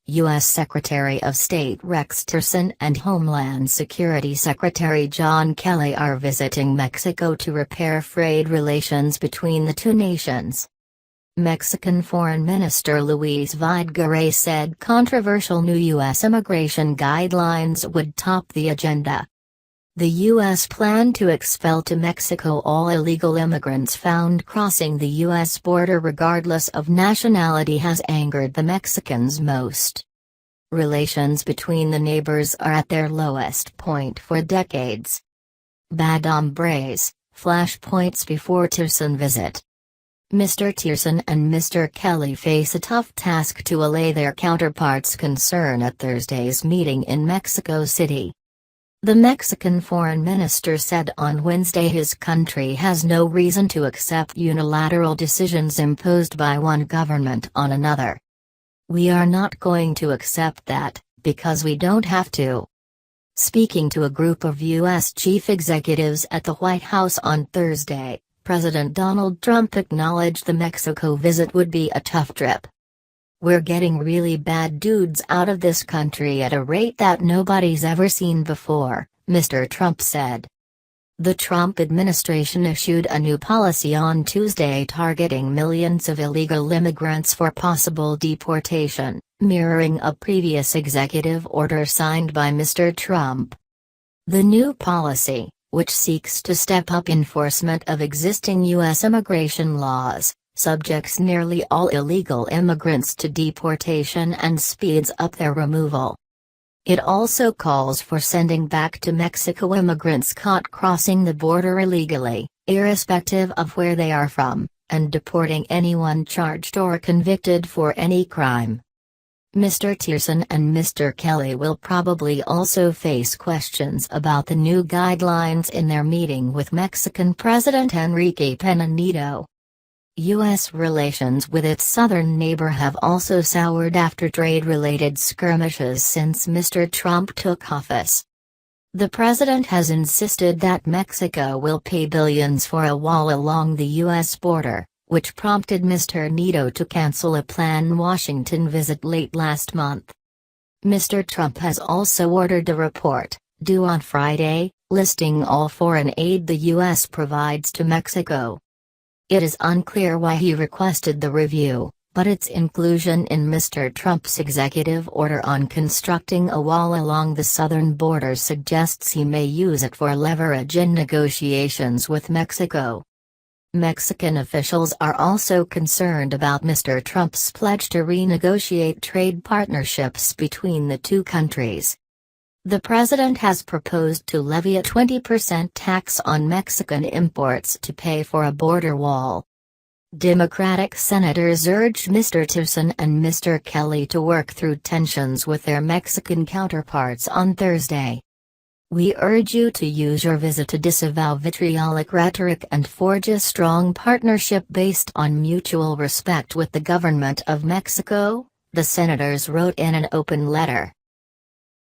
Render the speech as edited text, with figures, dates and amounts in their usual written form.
U.S. Secretary of State Rex Tillerson and Homeland Security Secretary John Kelly are visiting Mexico to repair frayed relations between the two nations. Mexican Foreign Minister Luis Videgaray said controversial new U.S. immigration guidelines would top the agenda. The U.S. plan to expel to Mexico all illegal immigrants found crossing the U.S. border regardless of nationality has angered the Mexicans most. Relations between the neighbors are at their lowest point for decades. Bad hombres, flashpoints before Tillerson visit. Mr. Tillerson and Mr. Kelly face a tough task to allay their counterparts' concern at Thursday's meeting in Mexico City. The Mexican foreign minister said on Wednesday his country has no reason to accept unilateral decisions imposed by one government on another. We are not going to accept that, because we don't have to. Speaking to a group of U.S. chief executives at the White House on Thursday, President Donald Trump acknowledged the Mexico visit would be a tough trip. We're getting really bad dudes out of this country at a rate that nobody's ever seen before, Mr. Trump said. The Trump administration issued a new policy on Tuesday targeting millions of illegal immigrants for possible deportation, mirroring a previous executive order signed by Mr. Trump. The new policy, which seeks to step up enforcement of existing U.S. immigration laws, subjects nearly all illegal immigrants to deportation and speeds up their removal. It also calls for sending back to Mexico immigrants caught crossing the border illegally, irrespective of where they are from, and deporting anyone charged or convicted for any crime. Mr. Tillerson and Mr. Kelly will probably also face questions about the new guidelines in their meeting with Mexican President Enrique Peña Nieto. U.S. relations with its southern neighbor have also soured after trade-related skirmishes since Mr. Trump took office. The president has insisted that Mexico will pay billions for a wall along the U.S. border, which prompted Mr. Nieto to cancel a planned Washington visit late last month. Mr. Trump has also ordered a report, due on Friday, listing all foreign aid the U.S. provides to Mexico. It is unclear why he requested the review, but its inclusion in Mr. Trump's executive order on constructing a wall along the southern border suggests he may use it for leverage in negotiations with Mexico. Mexican officials are also concerned about Mr. Trump's pledge to renegotiate trade partnerships between the two countries. The president has proposed to levy a 20% tax on Mexican imports to pay for a border wall. Democratic senators urged Mr. Tillerson and Mr. Kelly to work through tensions with their Mexican counterparts on Thursday. We urge you to use your visit to disavow vitriolic rhetoric and forge a strong partnership based on mutual respect with the government of Mexico, the senators wrote in an open letter.